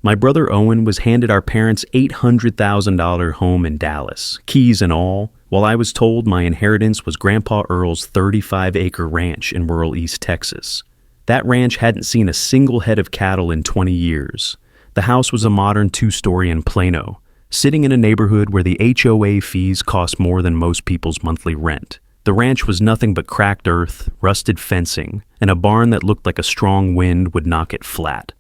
My brother Owen was handed our parents' $800,000 home in Dallas, keys and all, while I was told my inheritance was Grandpa Earl's 35-acre ranch in rural East Texas. That ranch hadn't seen a single head of cattle in 20 years. The house was a modern two-story in Plano, sitting in a neighborhood where the HOA fees cost more than most people's monthly rent. The ranch was nothing but cracked earth, rusted fencing, and a barn that looked like a strong wind would knock it flat.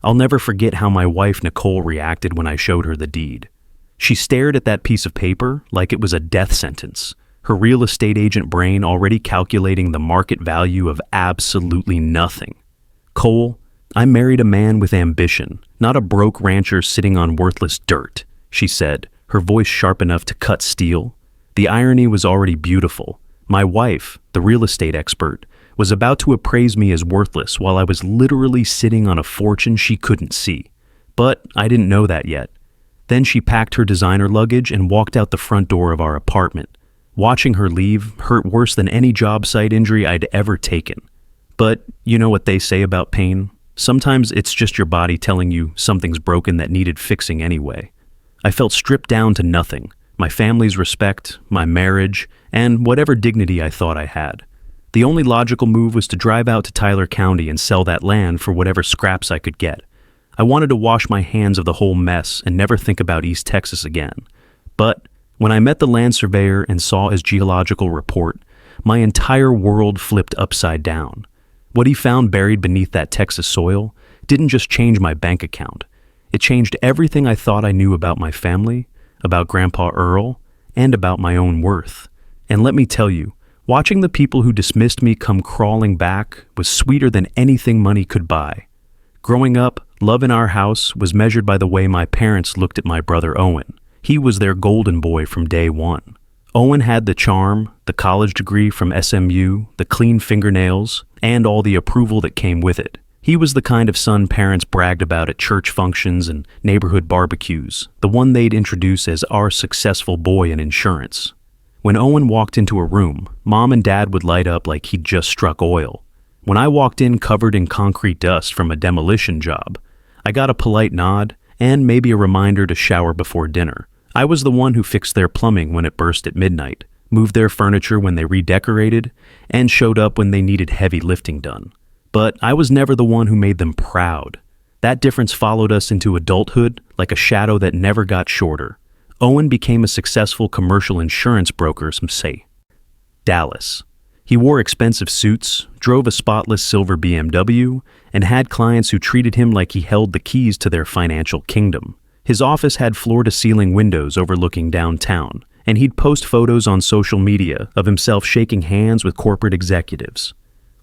I'll never forget how my wife Nicole reacted when I showed her the deed. She stared at that piece of paper like it was a death sentence, her real estate agent brain already calculating the market value of absolutely nothing. "Cole, I married a man with ambition, not a broke rancher sitting on worthless dirt," she said, her voice sharp enough to cut steel. The irony was already beautiful. My wife, the real estate expert, was about to appraise me as worthless while I was literally sitting on a fortune she couldn't see. But I didn't know that yet. Then she packed her designer luggage and walked out the front door of our apartment. Watching her leave hurt worse than any job site injury I'd ever taken. But you know what they say about pain? Sometimes it's just your body telling you something's broken that needed fixing anyway. I felt stripped down to nothing. My family's respect, my marriage, and whatever dignity I thought I had. The only logical move was to drive out to Tyler County and sell that land for whatever scraps I could get. I wanted to wash my hands of the whole mess and never think about East Texas again. But when I met the land surveyor and saw his geological report, my entire world flipped upside down. What he found buried beneath that Texas soil didn't just change my bank account. It changed everything I thought I knew about my family, about Grandpa Earl, and about my own worth. And let me tell you, watching the people who dismissed me come crawling back was sweeter than anything money could buy. Growing up, love in our house was measured by the way my parents looked at my brother Owen. He was their golden boy from day one. Owen had the charm, the college degree from SMU, the clean fingernails, and all the approval that came with it. He was the kind of son parents bragged about at church functions and neighborhood barbecues, the one they'd introduce as our successful boy in insurance. When Owen walked into a room, Mom and Dad would light up like he'd just struck oil. When I walked in covered in concrete dust from a demolition job, I got a polite nod and maybe a reminder to shower before dinner. I was the one who fixed their plumbing when it burst at midnight, moved their furniture when they redecorated, and showed up when they needed heavy lifting done. But I was never the one who made them proud. That difference followed us into adulthood like a shadow that never got shorter. Owen became a successful commercial insurance broker, some say. Dallas. He wore expensive suits, drove a spotless silver BMW, and had clients who treated him like he held the keys to their financial kingdom. His office had floor-to-ceiling windows overlooking downtown, and he'd post photos on social media of himself shaking hands with corporate executives.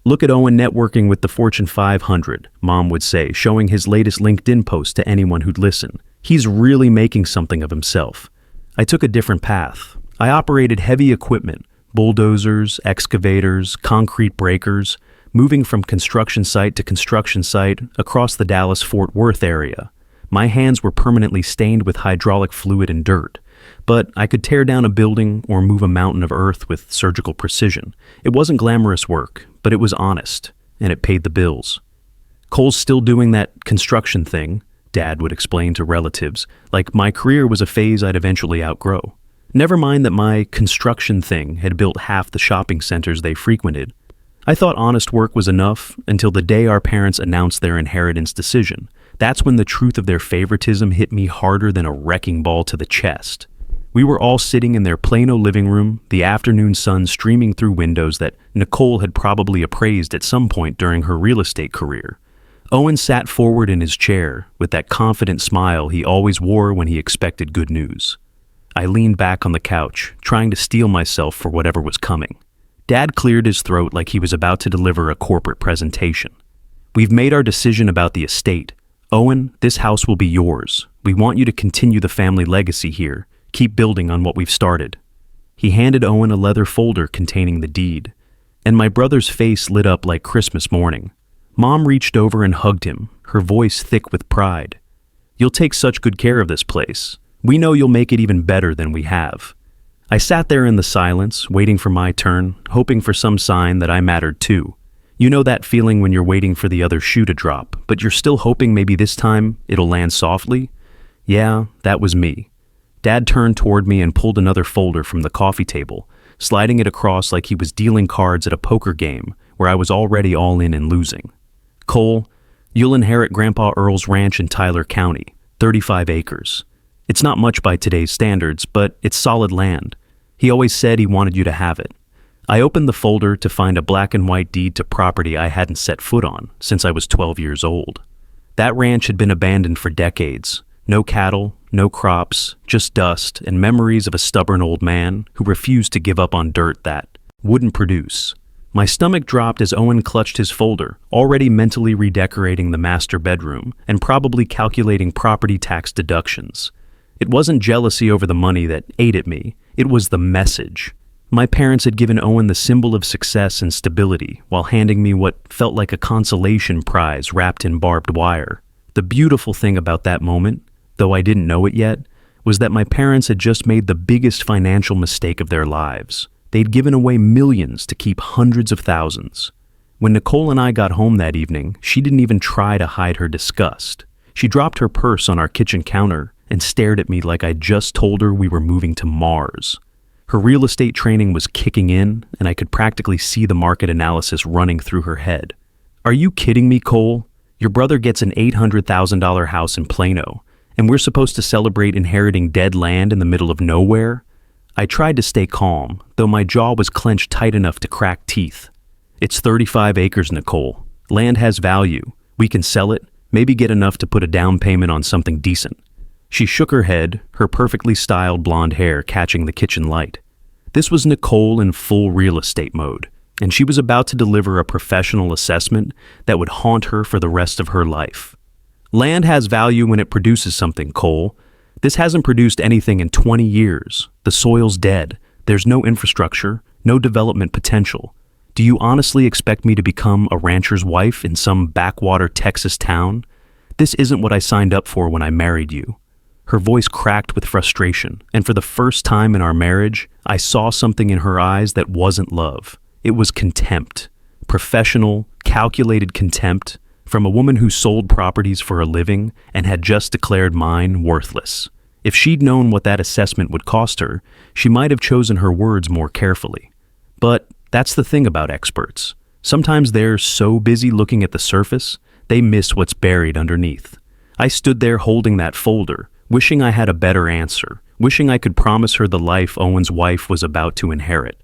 "Look at Owen networking with the Fortune 500, Mom would say, showing his latest LinkedIn post to anyone who'd listen. He's really making something of himself." I took a different path. I operated heavy equipment, bulldozers, excavators, concrete breakers, moving from construction site to construction site across the Dallas-Fort Worth area. My hands were permanently stained with hydraulic fluid and dirt, but I could tear down a building or move a mountain of earth with surgical precision. It wasn't glamorous work, but it was honest, and it paid the bills. "Cole's still doing that construction thing," Dad would explain to relatives, like my career was a phase I'd eventually outgrow. Never mind that my construction thing had built half the shopping centers they frequented. I thought honest work was enough until the day our parents announced their inheritance decision. That's when the truth of their favoritism hit me harder than a wrecking ball to the chest. We were all sitting in their Plano living room, the afternoon sun streaming through windows that Nicole had probably appraised at some point during her real estate career. Owen sat forward in his chair with that confident smile he always wore when he expected good news. I leaned back on the couch, trying to steel myself for whatever was coming. Dad cleared his throat like he was about to deliver a corporate presentation. "We've made our decision about the estate. Owen, this house will be yours. We want you to continue the family legacy here. Keep building on what we've started." He handed Owen a leather folder containing the deed, and my brother's face lit up like Christmas morning. Mom reached over and hugged him, her voice thick with pride. "You'll take such good care of this place. We know you'll make it even better than we have." I sat there in the silence, waiting for my turn, hoping for some sign that I mattered too. You know that feeling when you're waiting for the other shoe to drop, but you're still hoping maybe this time it'll land softly? Yeah, that was me. Dad turned toward me and pulled another folder from the coffee table, sliding it across like he was dealing cards at a poker game where I was already all in and losing. Cole, you'll inherit Grandpa Earl's ranch in Tyler County, 35 acres. It's not much by today's standards, but it's solid land. He always said he wanted you to have it. I opened the folder to find a black and white deed to property I hadn't set foot on since I was 12 years old. That ranch had been abandoned for decades. No cattle, no crops, just dust and memories of a stubborn old man who refused to give up on dirt that wouldn't produce. My stomach dropped as Owen clutched his folder, already mentally redecorating the master bedroom and probably calculating property tax deductions. It wasn't jealousy over the money that ate at me, it was the message. My parents had given Owen the symbol of success and stability while handing me what felt like a consolation prize wrapped in barbed wire. The beautiful thing about that moment, though I didn't know it yet, was that my parents had just made the biggest financial mistake of their lives. They'd given away millions to keep hundreds of thousands. When Nicole and I got home that evening, she didn't even try to hide her disgust. She dropped her purse on our kitchen counter and stared at me like I'd just told her we were moving to Mars. Her real estate training was kicking in, and I could practically see the market analysis running through her head. Are you kidding me, Cole? Your brother gets an $800,000 house in Plano, and we're supposed to celebrate inheriting dead land in the middle of nowhere? I tried to stay calm, though my jaw was clenched tight enough to crack teeth. It's 35 acres, Nicole. Land has value. We can sell it, maybe get enough to put a down payment on something decent. She shook her head, her perfectly styled blonde hair catching the kitchen light. This was Nicole in full real estate mode, and she was about to deliver a professional assessment that would haunt her for the rest of her life. Land has value when it produces something, Cole. This hasn't produced anything in 20 years. The soil's dead. There's no infrastructure, no development potential. Do you honestly expect me to become a rancher's wife in some backwater Texas town? This isn't what I signed up for when I married you. Her voice cracked with frustration, and for the first time in our marriage, I saw something in her eyes that wasn't love. It was contempt. Professional, calculated contempt from a woman who sold properties for a living and had just declared mine worthless. If she'd known what that assessment would cost her, she might have chosen her words more carefully. But that's the thing about experts. Sometimes they're so busy looking at the surface, they miss what's buried underneath. I stood there holding that folder, wishing I had a better answer, wishing I could promise her the life Owen's wife was about to inherit.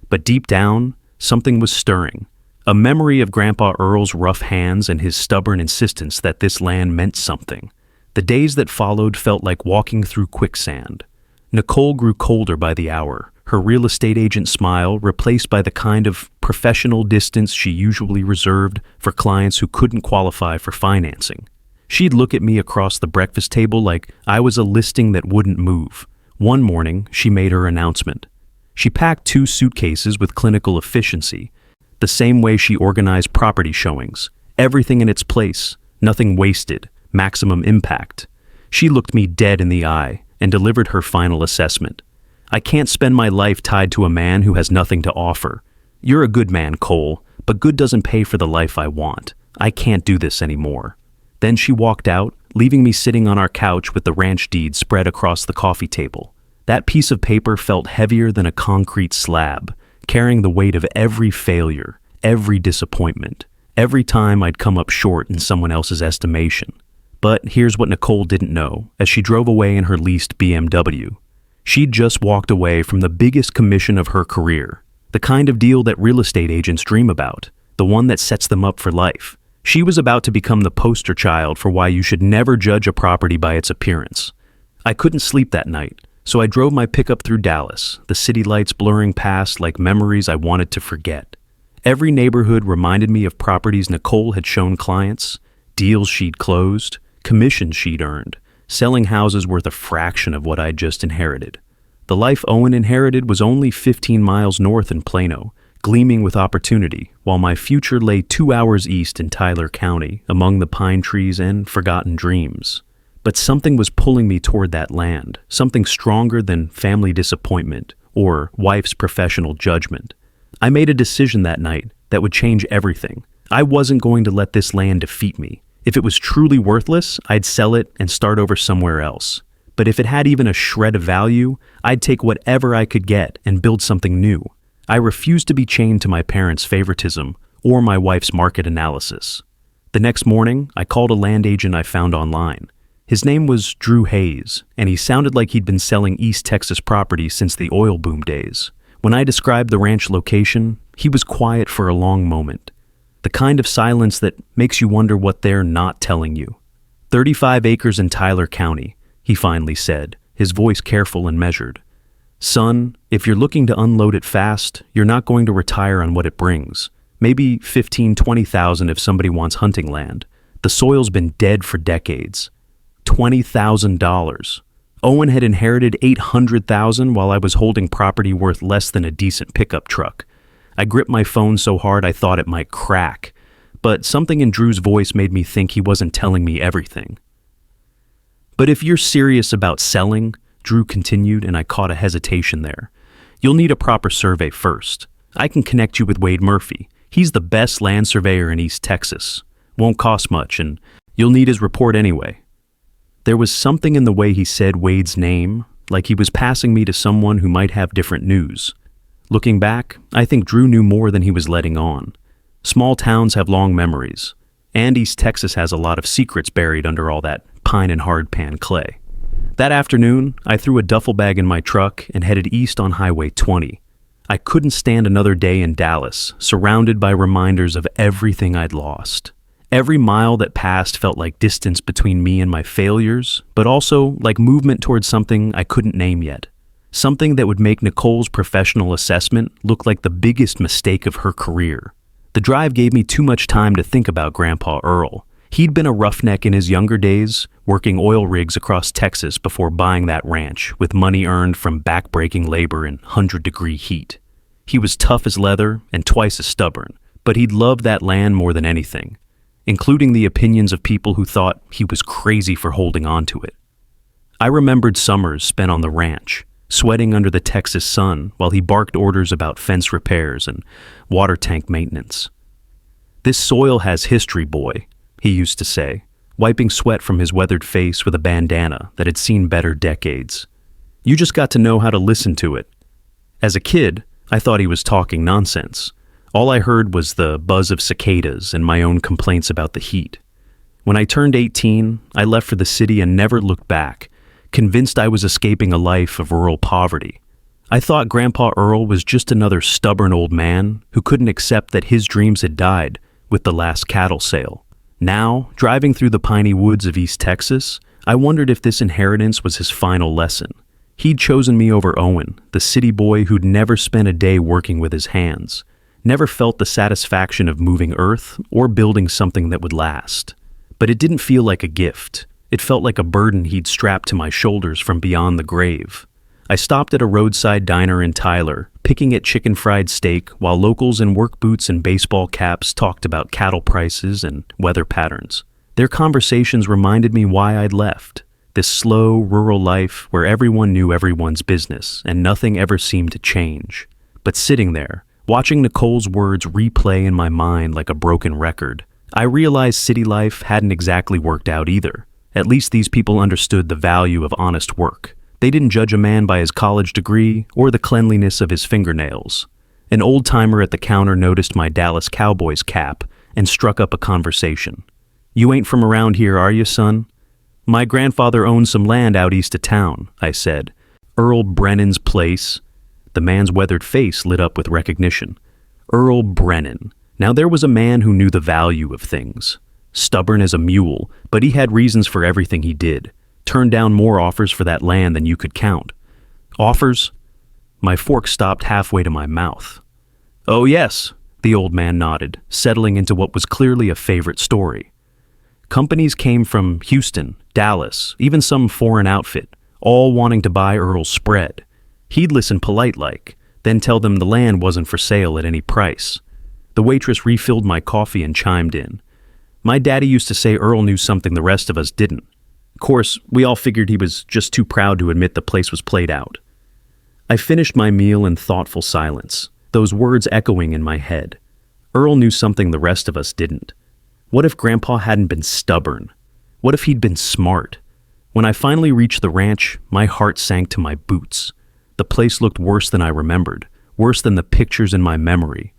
But deep down, something was stirring. A memory of Grandpa Earl's rough hands and his stubborn insistence that this land meant something. The days that followed felt like walking through quicksand. Nicole grew colder by the hour, her real estate agent smile replaced by the kind of professional distance she usually reserved for clients who couldn't qualify for financing. She'd look at me across the breakfast table like I was a listing that wouldn't move. One morning, she made her announcement. She packed 2 suitcases with clinical efficiency, the same way she organized property showings. Everything in its place, nothing wasted, maximum impact. She looked me dead in the eye and delivered her final assessment. I can't spend my life tied to a man who has nothing to offer. You're a good man, Cole, but good doesn't pay for the life I want. I can't do this anymore. Then she walked out, leaving me sitting on our couch with the ranch deed spread across the coffee table. That piece of paper felt heavier than a concrete slab, carrying the weight of every failure, every disappointment, every time I'd come up short in someone else's estimation. But here's what Nicole didn't know as she drove away in her leased BMW. She'd just walked away from the biggest commission of her career, the kind of deal that real estate agents dream about, the one that sets them up for life. She was about to become the poster child for why you should never judge a property by its appearance. I couldn't sleep that night, so I drove my pickup through Dallas, the city lights blurring past like memories I wanted to forget. Every neighborhood reminded me of properties Nicole had shown clients, deals she'd closed, commissions she'd earned, selling houses worth a fraction of what I'd just inherited. The life Owen inherited was only 15 miles north in Plano, gleaming with opportunity, while my future lay 2 hours east in Tyler County, among the pine trees and forgotten dreams. But something was pulling me toward that land, something stronger than family disappointment or wife's professional judgment. I made a decision that night, that would change everything. I wasn't going to let this land defeat me. If it was truly worthless, I'd sell it and start over somewhere else. But if it had even a shred of value, I'd take whatever I could get and build something new. I refused to be chained to my parents' favoritism or my wife's market analysis. The next morning, I called a land agent I found online. His name was Drew Hayes, and he sounded like he'd been selling East Texas property since the oil boom days. When I described the ranch location, he was quiet for a long moment. The kind of silence that makes you wonder what they're not telling you. 35 acres in Tyler County, he finally said, his voice careful and measured. Son, if you're looking to unload it fast, you're not going to retire on what it brings. Maybe 15, 20,000 if somebody wants hunting land. The soil's been dead for decades. $20,000. Owen had inherited $800,000 while I was holding property worth less than a decent pickup truck. I gripped my phone so hard I thought it might crack, but something in Drew's voice made me think he wasn't telling me everything. But if you're serious about selling, Drew continued, and I caught a hesitation there, you'll need a proper survey first. I can connect you with Wade Murphy. He's the best land surveyor in East Texas. Won't cost much, and you'll need his report anyway. There was something in the way he said Wade's name, like he was passing me to someone who might have different news. Looking back, I think Drew knew more than he was letting on. Small towns have long memories, and East Texas has a lot of secrets buried under all that pine and hardpan clay. That afternoon, I threw a duffel bag in my truck and headed east on Highway 20. I couldn't stand another day in Dallas, surrounded by reminders of everything I'd lost. Every mile that passed felt like distance between me and my failures, but also like movement towards something I couldn't name yet. Something that would make Nicole's professional assessment look like the biggest mistake of her career. The drive gave me too much time to think about Grandpa Earl. He'd been a roughneck in his younger days, working oil rigs across Texas before buying that ranch with money earned from back-breaking labor in 100-degree heat. He was tough as leather and twice as stubborn, but he'd loved that land more than anything, including the opinions of people who thought he was crazy for holding on to it. I remembered summers spent on the ranch, sweating under the Texas sun while he barked orders about fence repairs and water tank maintenance. "This soil has history, boy," he used to say, wiping sweat from his weathered face with a bandana that had seen better decades. "You just got to know how to listen to it." As a kid, I thought he was talking nonsense. All I heard was the buzz of cicadas and my own complaints about the heat. When I turned 18, I left for the city and never looked back, convinced I was escaping a life of rural poverty. I thought Grandpa Earl was just another stubborn old man who couldn't accept that his dreams had died with the last cattle sale. Now, driving through the piney woods of East Texas, I wondered if this inheritance was his final lesson. He'd chosen me over Owen, the city boy who'd never spent a day working with his hands, never felt the satisfaction of moving earth or building something that would last. But it didn't feel like a gift. It felt like a burden he'd strapped to my shoulders from beyond the grave. I stopped at a roadside diner in Tyler, picking at chicken fried steak while locals in work boots and baseball caps talked about cattle prices and weather patterns. Their conversations reminded me why I'd left. This slow, rural life where everyone knew everyone's business and nothing ever seemed to change. But sitting there, watching Nicole's words replay in my mind like a broken record, I realized city life hadn't exactly worked out either. At least these people understood the value of honest work. They didn't judge a man by his college degree or the cleanliness of his fingernails. An old-timer at the counter noticed my Dallas Cowboys cap and struck up a conversation. "You ain't from around here, are you, son?" "My grandfather owned some land out east of town," I said. "Earl Brennan's place." The man's weathered face lit up with recognition. Earl Brennan. Now there was a man who knew the value of things. Stubborn as a mule, but he had reasons for everything he did. Turned down more offers for that land than you could count. Offers? My fork stopped halfway to my mouth. "Oh yes," the old man nodded, settling into what was clearly a favorite story. Companies came from Houston, Dallas, even some foreign outfit, all wanting to buy Earl's spread. He'd listen polite-like, then tell them the land wasn't for sale at any price. The waitress refilled my coffee and chimed in. My daddy used to say Earl knew something the rest of us didn't. Of course, we all figured he was just too proud to admit the place was played out. I finished my meal in thoughtful silence, those words echoing in my head. Earl knew something the rest of us didn't. What if Grandpa hadn't been stubborn? What if he'd been smart? When I finally reached the ranch, my heart sank to my boots. The place looked worse than I remembered, worse than the pictures in my memory.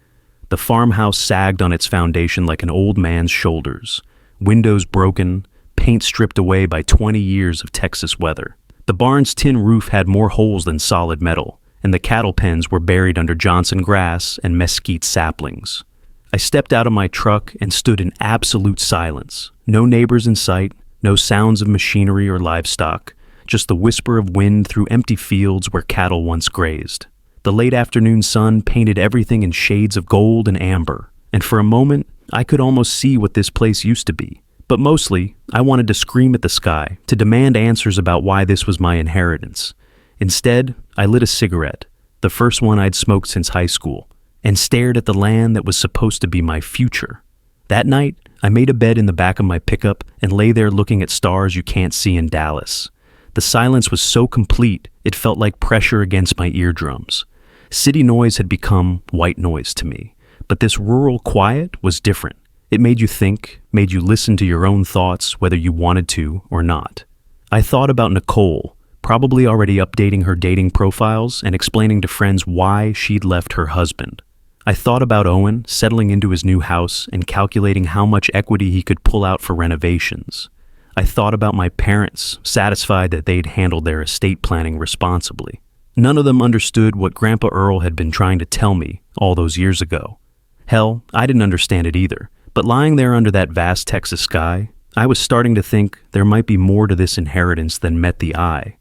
The farmhouse sagged on its foundation like an old man's shoulders. Windows broken, paint stripped away by 20 years of Texas weather. The barn's tin roof had more holes than solid metal, and the cattle pens were buried under Johnson grass and mesquite saplings. I stepped out of my truck and stood in absolute silence. No neighbors in sight, no sounds of machinery or livestock, just the whisper of wind through empty fields where cattle once grazed. The late afternoon sun painted everything in shades of gold and amber, and for a moment, I could almost see what this place used to be. But mostly, I wanted to scream at the sky, to demand answers about why this was my inheritance. Instead, I lit a cigarette, the first one I'd smoked since high school, and stared at the land that was supposed to be my future. That night, I made a bed in the back of my pickup and lay there looking at stars you can't see in Dallas. The silence was so complete, it felt like pressure against my eardrums. City noise had become white noise to me, but this rural quiet was different. It made you think, made you listen to your own thoughts, whether you wanted to or not. I thought about Nicole, probably already updating her dating profiles and explaining to friends why she'd left her husband. I thought about Owen settling into his new house and calculating how much equity he could pull out for renovations. I thought about my parents, satisfied that they'd handled their estate planning responsibly. None of them understood what Grandpa Earl had been trying to tell me all those years ago. Hell, I didn't understand it either, but lying there under that vast Texas sky, I was starting to think there might be more to this inheritance than met the eye.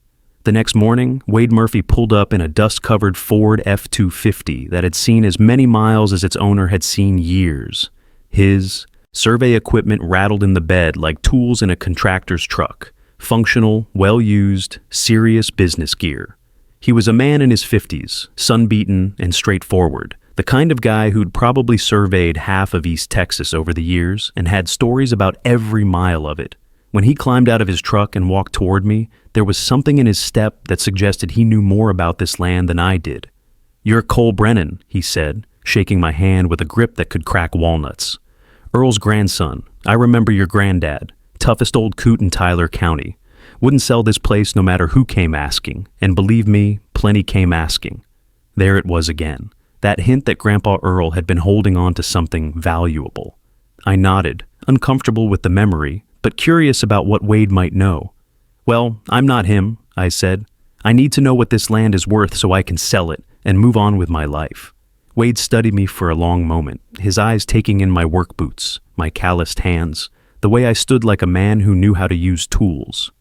The next morning, Wade Murphy pulled up in a dust-covered Ford F-250 that had seen as many miles as its owner had seen years. His survey equipment rattled in the bed like tools in a contractor's truck. Functional, well-used, serious business gear. He was a man in his 50s, sun-beaten and straightforward, the kind of guy who'd probably surveyed half of East Texas over the years and had stories about every mile of it. When he climbed out of his truck and walked toward me, there was something in his step that suggested he knew more about this land than I did. "You're Cole Brennan," he said, shaking my hand with a grip that could crack walnuts. "Earl's grandson. I remember your granddad. Toughest old coot in Tyler County. Wouldn't sell this place no matter who came asking, and believe me, plenty came asking." There it was again, that hint that Grandpa Earl had been holding on to something valuable. I nodded, uncomfortable with the memory, but curious about what Wade might know. "Well, I'm not him," I said. "I need to know what this land is worth so I can sell it and move on with my life." Wade studied me for a long moment, his eyes taking in my work boots, my calloused hands, the way I stood like a man who knew how to use tools.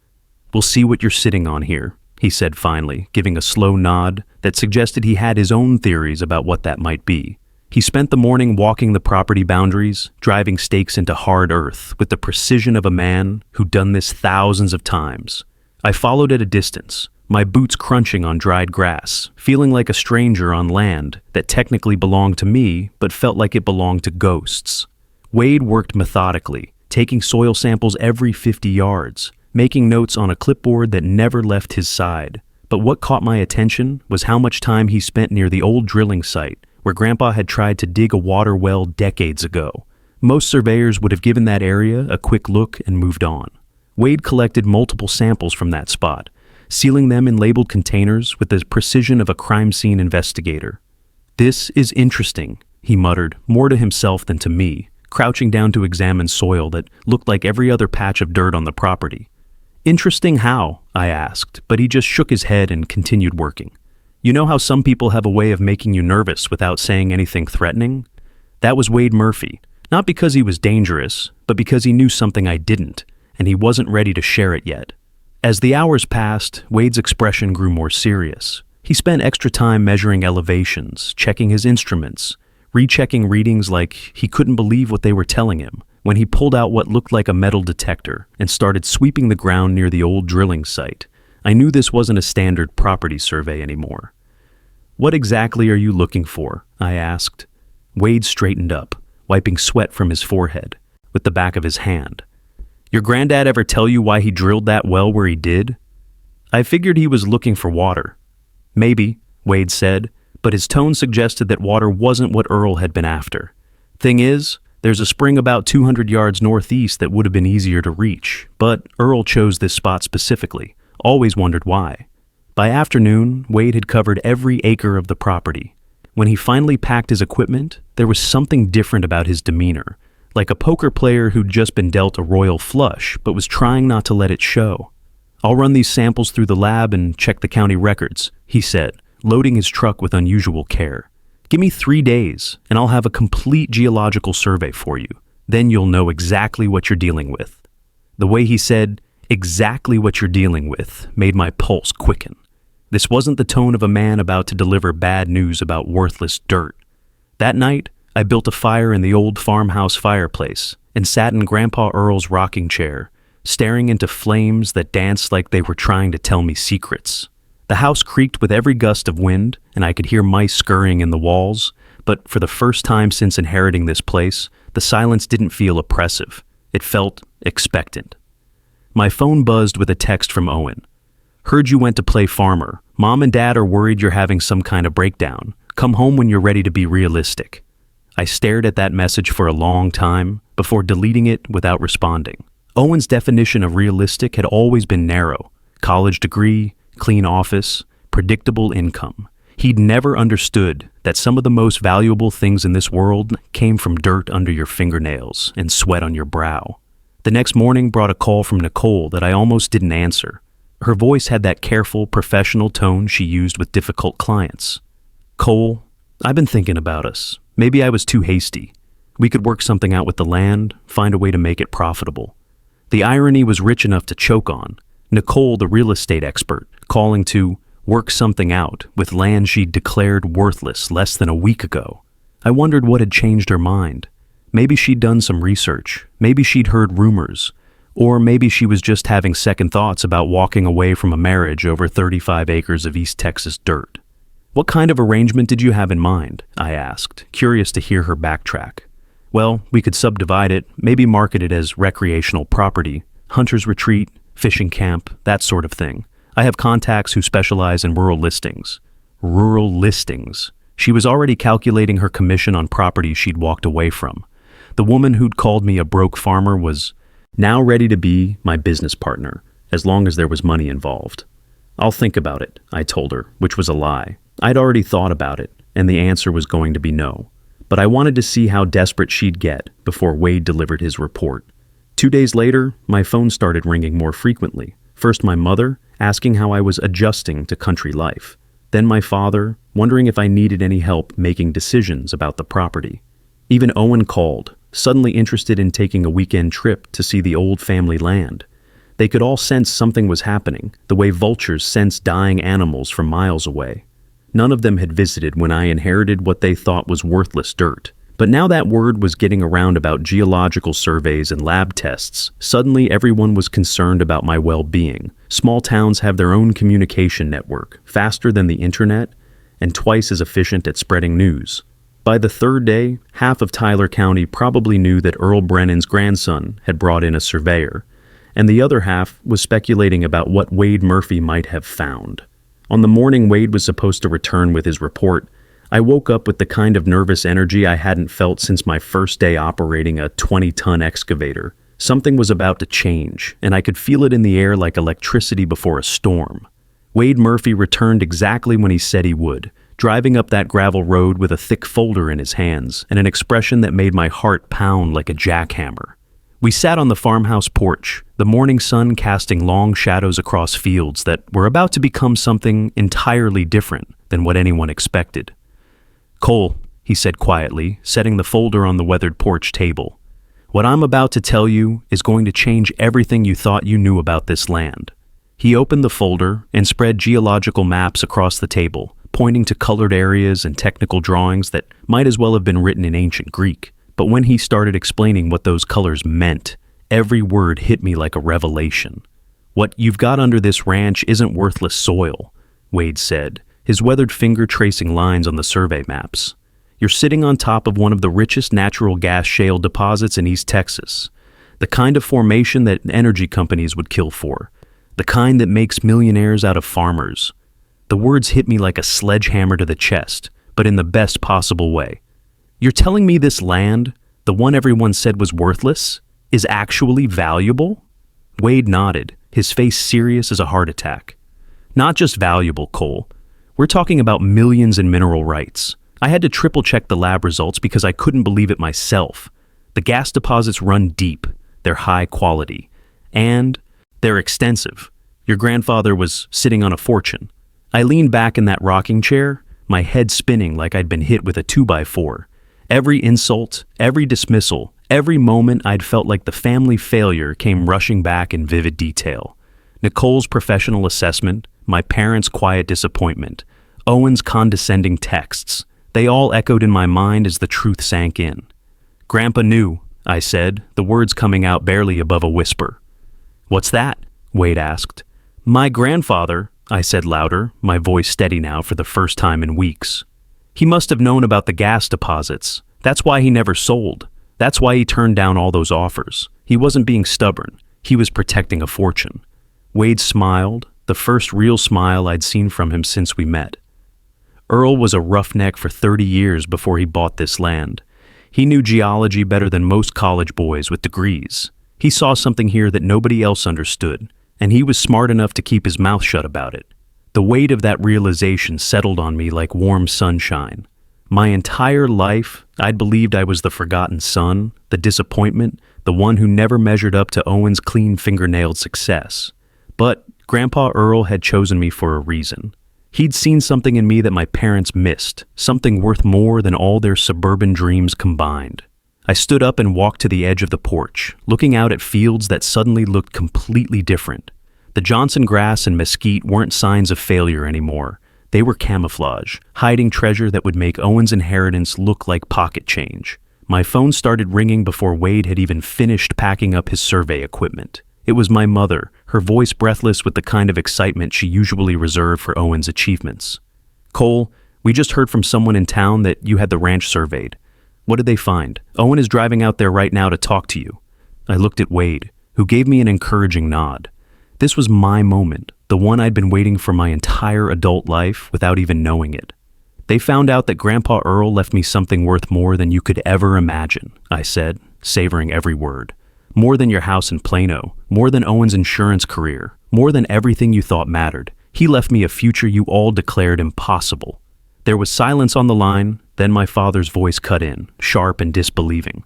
"We'll see what you're sitting on here," he said finally, giving a slow nod that suggested he had his own theories about what that might be. He spent the morning walking the property boundaries, driving stakes into hard earth with the precision of a man who'd done this thousands of times. I followed at a distance, my boots crunching on dried grass, feeling like a stranger on land that technically belonged to me but felt like it belonged to ghosts. Wade worked methodically, taking soil samples every 50 yards, making notes on a clipboard that never left his side. But what caught my attention was how much time he spent near the old drilling site, where Grandpa had tried to dig a water well decades ago. Most surveyors would have given that area a quick look and moved on. Wade collected multiple samples from that spot, sealing them in labeled containers with the precision of a crime scene investigator. "This is interesting," he muttered, more to himself than to me, crouching down to examine soil that looked like every other patch of dirt on the property. "Interesting how?" I asked, but he just shook his head and continued working. "You know how some people have a way of making you nervous without saying anything threatening? That was Wade Murphy, not because he was dangerous, but because he knew something I didn't, and he wasn't ready to share it yet. As the hours passed, Wade's expression grew more serious. He spent extra time measuring elevations, checking his instruments, rechecking readings like he couldn't believe what they were telling him, when he pulled out what looked like a metal detector and started sweeping the ground near the old drilling site. I knew this wasn't a standard property survey anymore. "What exactly are you looking for?" I asked. Wade straightened up, wiping sweat from his forehead with the back of his hand. "Your granddad ever tell you why he drilled that well where he did?" I figured he was looking for water. "Maybe," Wade said, but his tone suggested that water wasn't what Earl had been after. Thing is, there's a spring about 200 yards northeast that would have been easier to reach, but Earl chose this spot specifically. Always wondered why. By afternoon, Wade had covered every acre of the property. When he finally packed his equipment, there was something different about his demeanor, like a poker player who'd just been dealt a royal flush but was trying not to let it show. "I'll run these samples through the lab and check the county records," he said, loading his truck with unusual care. "Give me 3 days, and I'll have a complete geological survey for you. Then you'll know exactly what you're dealing with." The way he said, "exactly what you're dealing with," made my pulse quicken. This wasn't the tone of a man about to deliver bad news about worthless dirt. That night, I built a fire in the old farmhouse fireplace and sat in Grandpa Earl's rocking chair, staring into flames that danced like they were trying to tell me secrets. The house creaked with every gust of wind, and I could hear mice scurrying in the walls, but for the first time since inheriting this place, the silence didn't feel oppressive. It felt expectant. My phone buzzed with a text from Owen. "Heard you went to play farmer. Mom and Dad are worried you're having some kind of breakdown. Come home when you're ready to be realistic." I stared at that message for a long time before deleting it without responding. Owen's definition of realistic had always been narrow. College degree, clean office, predictable income. He'd never understood that some of the most valuable things in this world came from dirt under your fingernails and sweat on your brow. The next morning brought a call from Nicole that I almost didn't answer. Her voice had that careful, professional tone she used with difficult clients. "Cole, I've been thinking about us. Maybe I was too hasty. We could work something out with the land, find a way to make it profitable." The irony was rich enough to choke on. Nicole, the real estate expert, calling to work something out with land she'd declared worthless less than a week ago. I wondered what had changed her mind. Maybe she'd done some research. Maybe she'd heard rumors. Or maybe she was just having second thoughts about walking away from a marriage over 35 acres of East Texas dirt. "What kind of arrangement did you have in mind?" I asked, curious to hear her backtrack. "Well, we could subdivide it, maybe market it as recreational property, hunter's retreat, fishing camp, that sort of thing. I have contacts who specialize in rural listings." Rural listings. She was already calculating her commission on properties she'd walked away from. The woman who'd called me a broke farmer was now ready to be my business partner, as long as there was money involved. "I'll think about it," I told her, which was a lie. I'd already thought about it, and the answer was going to be no. But I wanted to see how desperate she'd get before Wade delivered his report. 2 days later, my phone started ringing more frequently. First my mother, asking how I was adjusting to country life. Then my father, wondering if I needed any help making decisions about the property. Even Owen called, suddenly interested in taking a weekend trip to see the old family land. They could all sense something was happening, the way vultures sense dying animals from miles away. None of them had visited when I inherited what they thought was worthless dirt. But now that word was getting around about geological surveys and lab tests, suddenly everyone was concerned about my well-being. Small towns have their own communication network, faster than the internet, and twice as efficient at spreading news. By the third day, half of Tyler County probably knew that Earl Brennan's grandson had brought in a surveyor, and the other half was speculating about what Wade Murphy might have found. On the morning Wade was supposed to return with his report, I woke up with the kind of nervous energy I hadn't felt since my first day operating a 20-ton excavator. Something was about to change, and I could feel it in the air like electricity before a storm. Wade Murphy returned exactly when he said he would, driving up that gravel road with a thick folder in his hands and an expression that made my heart pound like a jackhammer. We sat on the farmhouse porch, the morning sun casting long shadows across fields that were about to become something entirely different than what anyone expected. "Cole," he said quietly, setting the folder on the weathered porch table, "what I'm about to tell you is going to change everything you thought you knew about this land." He opened the folder and spread geological maps across the table, pointing to colored areas and technical drawings that might as well have been written in ancient Greek. But when he started explaining what those colors meant, every word hit me like a revelation. "What you've got under this ranch isn't worthless soil," Wade said, his weathered finger tracing lines on the survey maps. "You're sitting on top of one of the richest natural gas shale deposits in East Texas, the kind of formation that energy companies would kill for, the kind that makes millionaires out of farmers." The words hit me like a sledgehammer to the chest, but in the best possible way. You're telling me this land, the one everyone said was worthless, is actually valuable? Wade nodded, his face serious as a heart attack. Not just valuable, Cole. We're talking about millions in mineral rights. I had to triple-check the lab results because I couldn't believe it myself. The gas deposits run deep, they're high quality, and they're extensive. Your grandfather was sitting on a fortune. I leaned back in that rocking chair, my head spinning like I'd been hit with a 2x4. Every insult, every dismissal, every moment I'd felt like the family failure came rushing back in vivid detail. Nicole's professional assessment, my parents' quiet disappointment, Owen's condescending texts, they all echoed in my mind as the truth sank in. Grandpa knew, I said, the words coming out barely above a whisper. What's that? Wade asked. My grandfather, I said louder, my voice steady now for the first time in weeks. He must have known about the gas deposits. That's why he never sold. That's why he turned down all those offers. He wasn't being stubborn. He was protecting a fortune. Wade smiled, the first real smile I'd seen from him since we met. Earl was a roughneck for 30 years before he bought this land. He knew geology better than most college boys with degrees. He saw something here that nobody else understood, and he was smart enough to keep his mouth shut about it. The weight of that realization settled on me like warm sunshine. My entire life, I'd believed I was the forgotten son, the disappointment, the one who never measured up to Owen's clean fingernailed success. But Grandpa Earl had chosen me for a reason. He'd seen something in me that my parents missed, something worth more than all their suburban dreams combined. I stood up and walked to the edge of the porch, looking out at fields that suddenly looked completely different. The Johnson grass and mesquite weren't signs of failure anymore. They were camouflage, hiding treasure that would make Owen's inheritance look like pocket change. My phone started ringing before Wade had even finished packing up his survey equipment. It was my mother, her voice breathless with the kind of excitement she usually reserved for Owen's achievements. Cole, we just heard from someone in town that you had the ranch surveyed. What did they find? Owen is driving out there right now to talk to you. I looked at Wade, who gave me an encouraging nod. This was my moment, the one I'd been waiting for my entire adult life without even knowing it. They found out that Grandpa Earl left me something worth more than you could ever imagine, I said, savoring every word. More than your house in Plano, more than Owen's insurance career, more than everything you thought mattered. He left me a future you all declared impossible. There was silence on the line, then my father's voice cut in, sharp and disbelieving.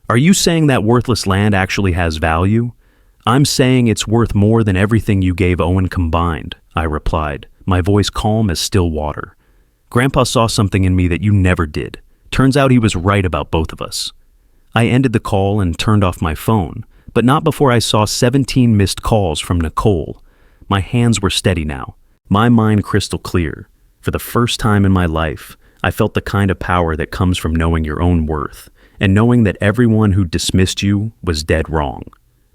Are you saying that worthless land actually has value? I'm saying it's worth more than everything you gave Owen combined, I replied, my voice calm as still water. Grandpa saw something in me that you never did. Turns out he was right about both of us. I ended the call and turned off my phone, but not before I saw 17 missed calls from Nicole. My hands were steady now, my mind crystal clear. For the first time in my life, I felt the kind of power that comes from knowing your own worth, and knowing that everyone who dismissed you was dead wrong.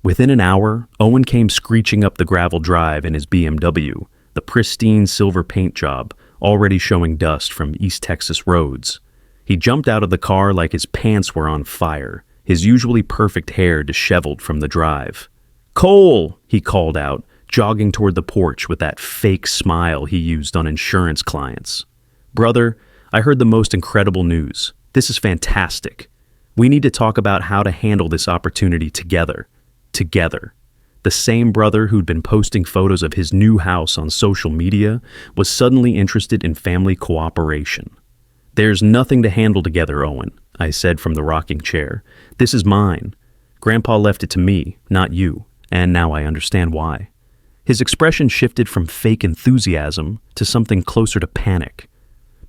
Within an hour, Owen came screeching up the gravel drive in his BMW, the pristine silver paint job, already showing dust from East Texas roads. He jumped out of the car like his pants were on fire, his usually perfect hair disheveled from the drive. "Cole!" he called out, jogging toward the porch with that fake smile he used on insurance clients. "Brother, I heard the most incredible news. This is fantastic. We need to talk about how to handle this opportunity together. Together." The same brother who'd been posting photos of his new house on social media was suddenly interested in family cooperation. "There's nothing to handle together, Owen," I said from the rocking chair. "This is mine. Grandpa left it to me, not you, and now I understand why." His expression shifted from fake enthusiasm to something closer to panic.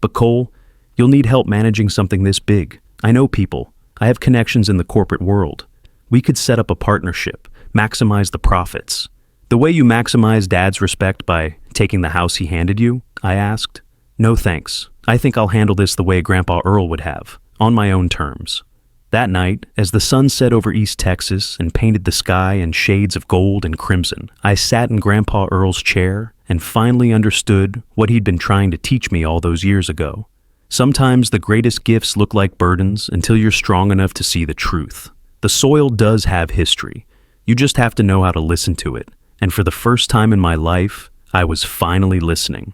"But Cole, you'll need help managing something this big. I know people. I have connections in the corporate world. We could set up a partnership, maximize the profits. The way you maximize Dad's respect by taking the house he handed you?" I asked. "No thanks. I think I'll handle this the way Grandpa Earl would have, on my own terms." That night, as the sun set over East Texas and painted the sky in shades of gold and crimson, I sat in Grandpa Earl's chair and finally understood what he'd been trying to teach me all those years ago. Sometimes the greatest gifts look like burdens until you're strong enough to see the truth. The soil does have history. You just have to know how to listen to it. And for the first time in my life, I was finally listening.